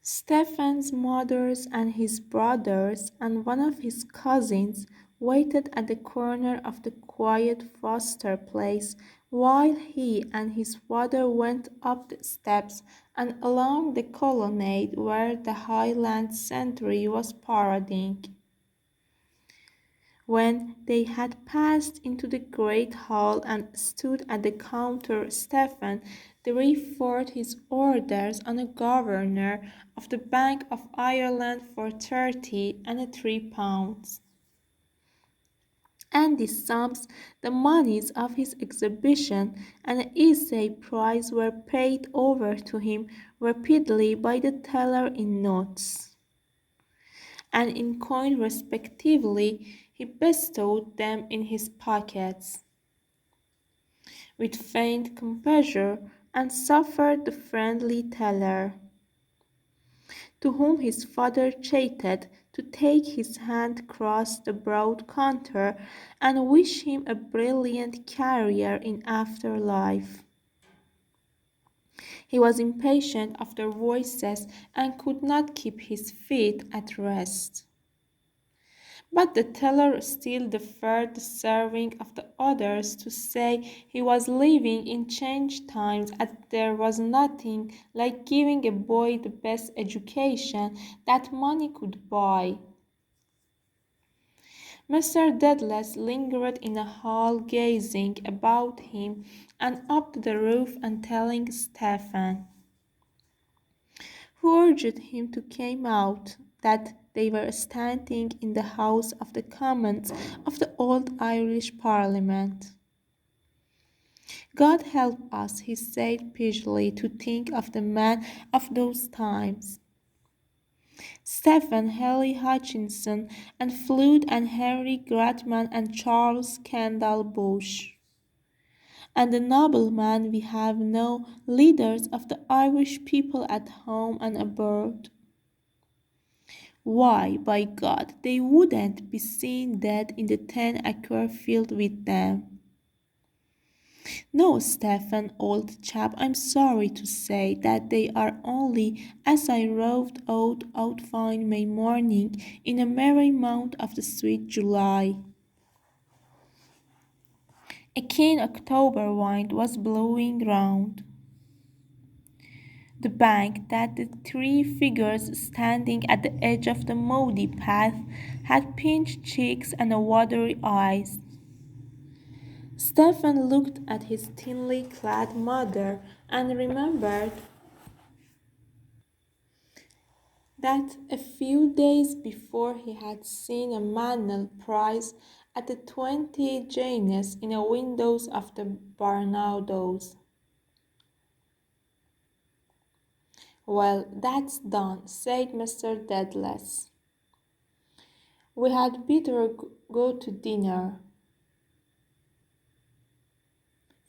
Stephen's mothers and his brothers and one of his cousins waited at the corner of the quiet Foster place while he and his father went up the steps and along the colonnade where the Highland sentry was parading. When they had passed into the great hall and stood at the counter, Stephen gave forth his orders on a governor of the Bank of Ireland for 30 and £3. And these sums, the moneys of his exhibition and the essay prize, were paid over to him rapidly by the teller in notes and in coin respectively. He bestowed them in his pockets with feigned composure, and suffered the friendly teller, to whom his father chatted, to take his hand across the broad counter and wish him a brilliant career in after life. He was impatient of their voices and could not keep his feet at rest. But the teller still deferred the serving of the others to say he was living in changed times, as there was nothing like giving a boy the best education that money could buy. Mr. Dedalus lingered in the hall, gazing about him and up to the roof and telling Stephen, who urged him to come out, that they were standing in the House of the Commons of the old Irish Parliament. God help us, he said peevishly, to think of the man of those times. Stephen Hely Hutchinson and Flood and Henry Gratman and Charles Kendall Bush. And the noblemen we have now, leaders of the Irish people at home and abroad. Why, by God, they wouldn't be seen dead in the 10-acre field with them. No, Stephen, old chap, I'm sorry to say that they are only as I rode out fine May morning in a merry month of the sweet July. A keen October wind was blowing round the bank that the three figures standing at the edge of the muddy path had pinched cheeks and watery eyes. Stephen looked at his thinly clad mother and remembered that a few days before he had seen a mantel prize at the 20 guineas in the windows of the Barnardos. Well, that's done, said Mr. Dedalus. We had better go to dinner.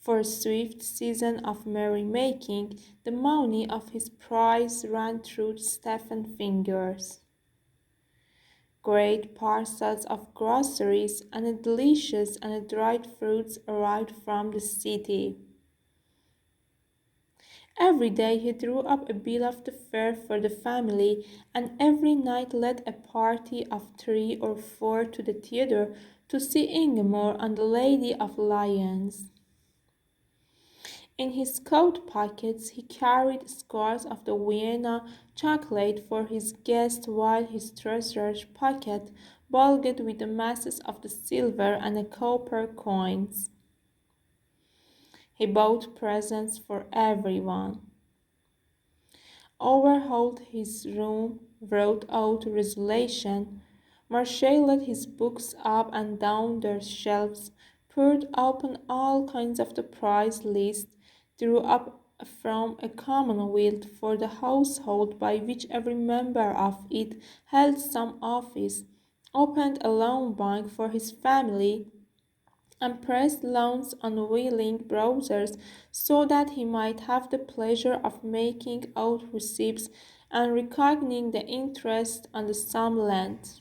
For a swift season of merrymaking, the money of his prize ran through Stephen's fingers. Great parcels of groceries and delicious and dried fruits arrived from the city. Every day he drew up a bill of the fare for the family, and every night led a party of 3 or 4 to the theatre to see Ingeborg and the Lady of Lyons. In his coat pockets he carried scores of the Vienna chocolate for his guests, while his trousers pocket bulged with the masses of the silver and the copper coins. He bought presents for everyone, overhauled his room, wrote out resolutions, marshalled his books up and down their shelves, poured open all kinds of the prize lists, drew up from a commonwealth for the household by which every member of it held some office, opened a loan bank for his family, and pressed loans on willing browsers so that he might have the pleasure of making out receipts and reckoning the interest on the sum lent.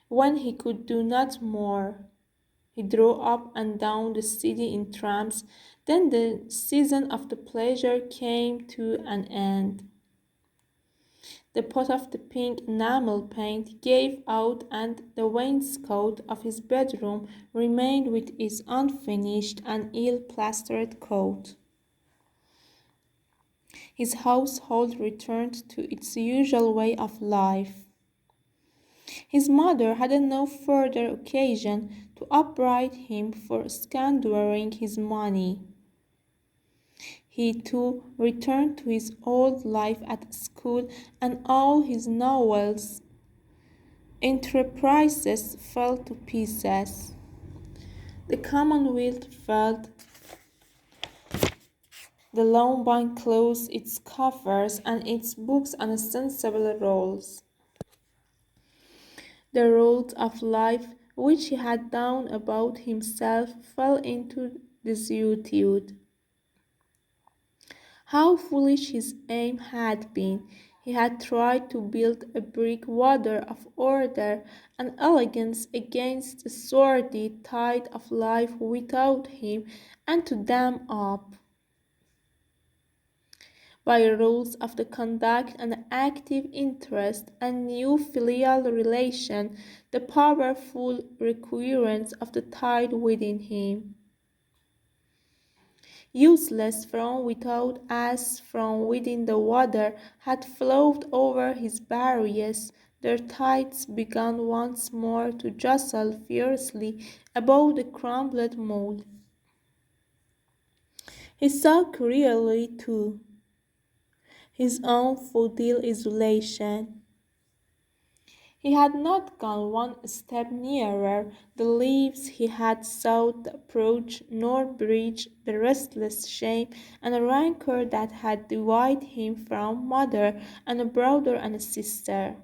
When he could do not more, he drove up and down the city in trams. Then the season of the pleasure came to an end. The pot of the pink enamel paint gave out, and the wainscot of his bedroom remained with its unfinished and ill-plastered coat. His household returned to its usual way of life. His mother had no further occasion to upbraid him for squandering his money. He too returned to his old life at school, and all his novels enterprises fell to pieces. The Commonwealth felt the Lombard closed its coffers and its books on sensible rolls. The road of life which he had done about himself fell into desuetude. How foolish his aim had been! He had tried to build a breakwater of order and elegance against the sordid tide of life without him, and to dam up, by rules of the conduct and active interest and new filial relation, the powerful recurrence of the tide within him. Useless from without as from within, the water had flowed over his barriers. Their tides began once more to jostle fiercely above the crumbled mould. He saw clearly, too, his own futile isolation. He had not gone one step nearer the lives he had sought to approach, nor bridge the restless shame and rancour that had divided him from mother and a brother and a sister.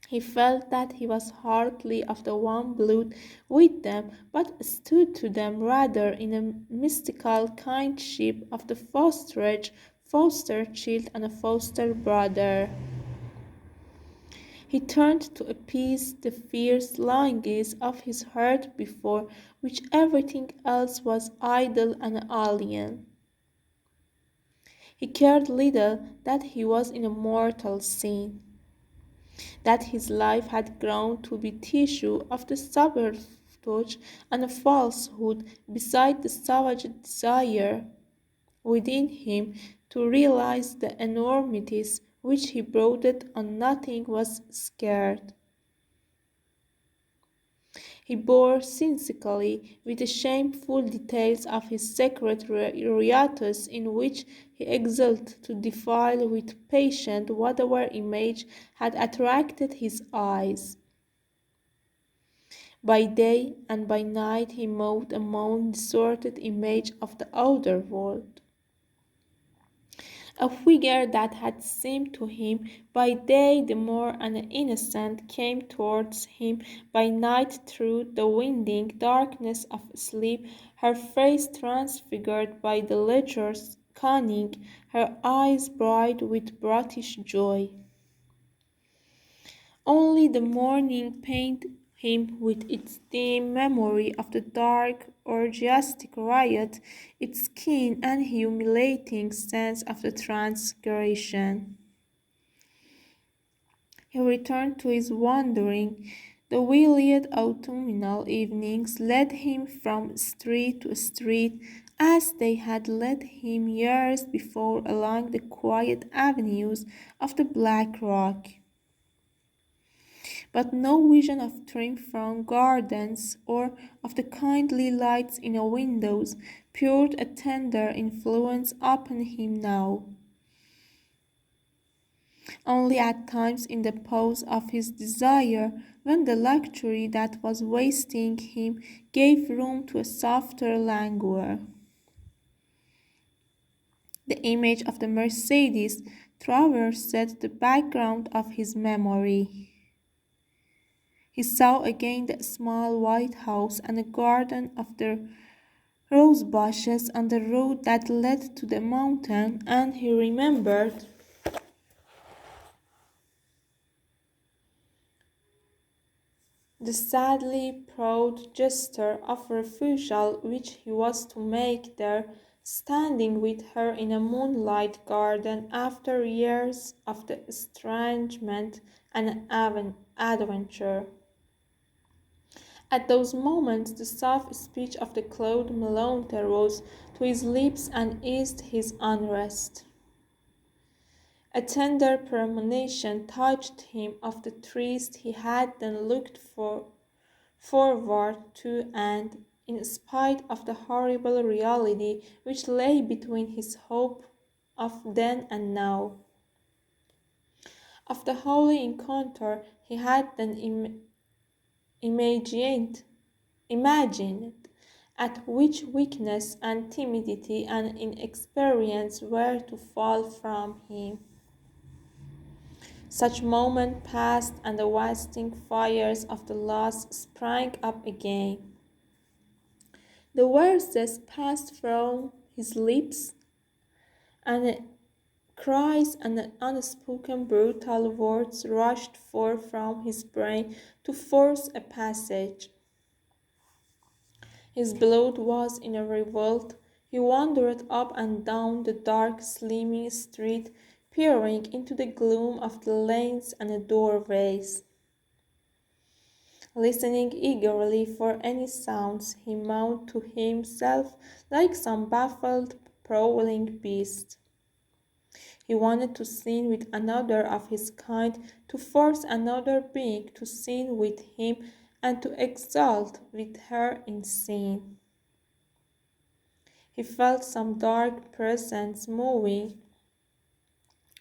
He felt that he was hardly of the one blood with them, but stood to them rather in a mystical kindship of the foster child and a foster brother. He turned to appease the fierce longings of his heart before which everything else was idle and alien. He cared little that he was in a mortal sin, that his life had grown to be tissue of the subterfuge and a falsehood beside the savage desire within him to realize the enormities which he brooded on. Nothing was scared. He bore cynically with the shameful details of his secret riotous in which he exulted to defile with patience whatever image had attracted his eyes. By day and by night he moved among distorted images of the outer world. A figure that had seemed to him by day the more an innocent came towards him by night through the winding darkness of sleep, her face transfigured by the lecher's cunning, her eyes bright with brutish joy. Only the morning pained him with its dim memory of the dark orgiastic riot, its keen and humiliating sense of the transgression. He returned to his wandering. The wilied autumnal evenings led him from street to street, as they had led him years before along the quiet avenues of the Black Rock. But no vision of trim front gardens or of the kindly lights in the windows poured a tender influence upon him now. Only at times in the pause of his desire, when the luxury that was wasting him gave room to a softer languor. The image of the Mercedes traversed the background of his memory. He saw again the small white house and the garden of the rose bushes on the road that led to the mountain, and he remembered the sadly proud gesture of refusal which he was to make there standing with her in a moonlight garden after years of the estrangement and adventure. At those moments, the soft speech of the Claude Melonte rose to his lips and eased his unrest. A tender premonition touched him of the tryst he had then looked forward to, and, in spite of the horrible reality which lay between his hope of then and now, of the holy encounter he had then imagined, imagined, at which weakness and timidity and inexperience were to fall from him. Such moment passed, and the wasting fires of the loss sprang up again. The words passed from his lips, and cries and unspoken brutal words rushed forth from his brain to force a passage. His blood was in a revolt. He wandered up and down the dark, slimy street, peering into the gloom of the lanes and doorways. Listening eagerly for any sounds, he moaned to himself like some baffled, prowling beast. He wanted to sin with another of his kind, to force another being to sin with him, and to exult with her in sin. He felt some dark presence moving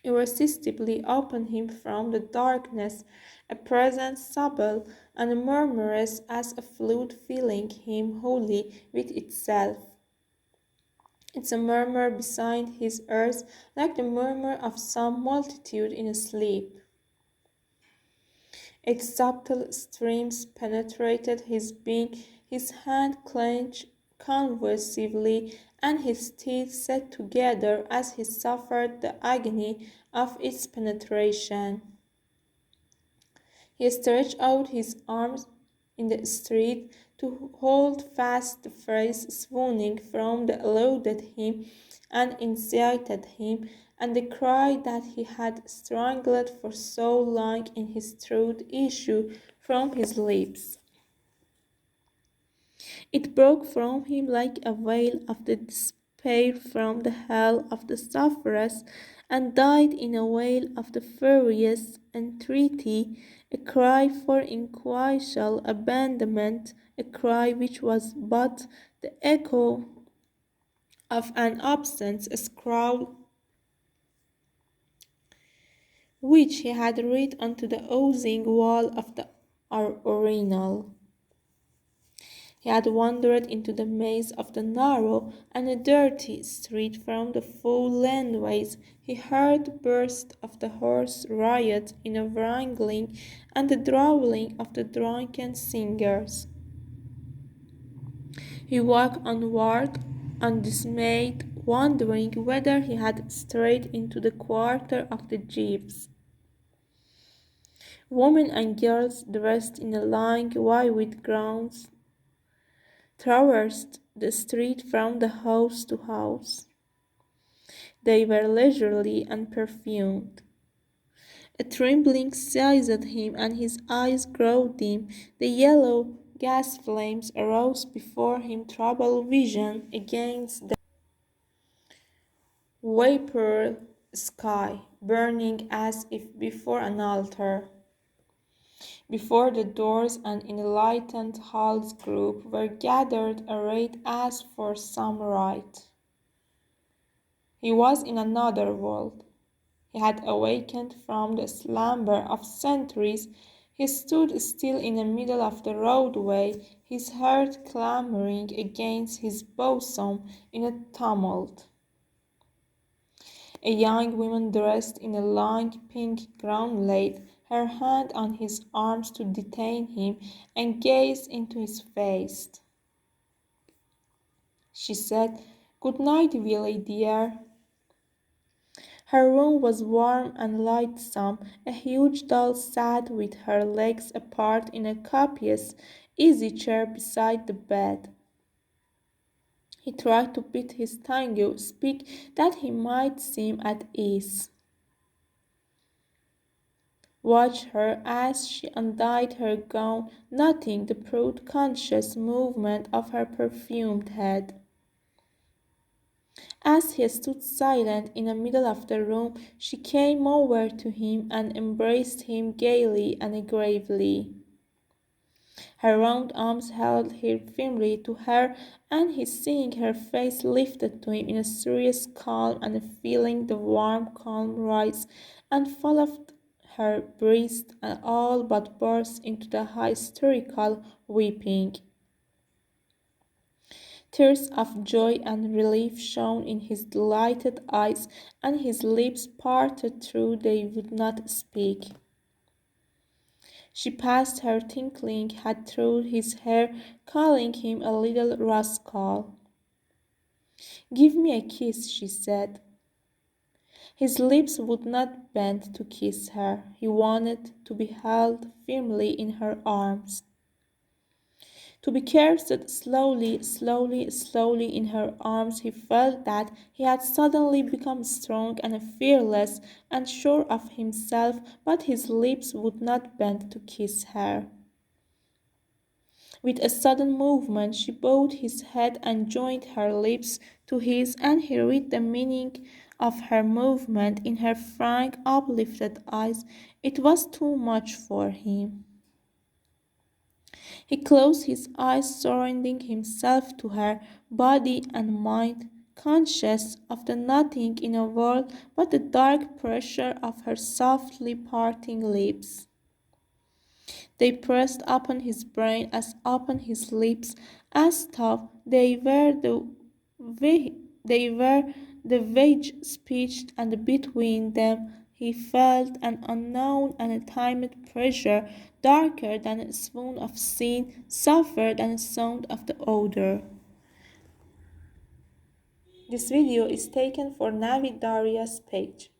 irresistibly upon him from the darkness, a presence subtle and murmurous as a flute filling him wholly with itself. It's a murmur beside his ears, like the murmur of some multitude in sleep. Its subtle streams penetrated his being, his hand clenched convulsively, and his teeth set together as he suffered the agony of its penetration. He stretched out his arms in the street to hold fast the face swooning from that eluded him and incited him, and the cry that he had strangled for so long in his throat issued from his lips. It broke from him like a wail of the despair from the hell of the sufferers, and died in a wail of the furious entreaty, a cry for inquisitorial abandonment, a cry which was but the echo of an absence, a scrawl which he had read onto the oozing wall of the urinal. He had wandered into the maze of the narrow and dirty street from the full laneways. He heard bursts of the hoarse riot in a wrangling and the drawling of the drunken singers. He walked onward, undismayed, wondering whether he had strayed into the quarter of the gypsies. Women and girls dressed in a long, white gowns traversed the street from the house to house. They were leisurely and perfumed. A trembling seized him, and his eyes grew dim. The yellow gas flames arose before him, troubled vision against the vapour sky, burning as if before an altar. Before the doors and in the lighted halls groups were gathered arrayed as for some rite. He was in another world. He had awakened from the slumber of centuries. He stood still in the middle of the roadway, his heart clamoring against his bosom in a tumult. A young woman dressed in a long pink gown laid her hand on his arm to detain him and gazed into his face. She said, "Good night, Willie, dear." Her room was warm and lightsome. A huge doll sat with her legs apart in a capacious easy chair beside the bed. He tried to bit his tongue, speak that he might seem at ease. Watch her as she undid her gown, noting the proud conscious movement of her perfumed head. As he stood silent in the middle of the room, she came over to him and embraced him gaily and gravely. Her round arms held him firmly to her, and he, seeing her face lifted to him in a serious calm and feeling the warm calm rise and fall of her breast, and all but burst into the hysterical weeping. Tears of joy and relief shone in his delighted eyes, and his lips parted though they would not speak. She passed her tinkling hat through his hair, calling him a little rascal. "Give me a kiss," she said. His lips would not bend to kiss her. He wanted to be held firmly in her arms, to be caressed slowly, slowly, slowly in her arms. He felt that he had suddenly become strong and fearless and sure of himself, but his lips would not bend to kiss her. With a sudden movement, she bowed his head and joined her lips to his, and he read the meaning of her movement in her frank, uplifted eyes. It was too much for him. He closed his eyes, surrendering himself to her body and mind, conscious of the nothing in the world but the dark pressure of her softly parting lips. They pressed upon his brain as upon his lips, as though they were the vague speech, and between them he felt an unknown and untimed pressure, darker than a swoon of sin, softer than a sound of the odor. This video is taken for Navi Daria's page.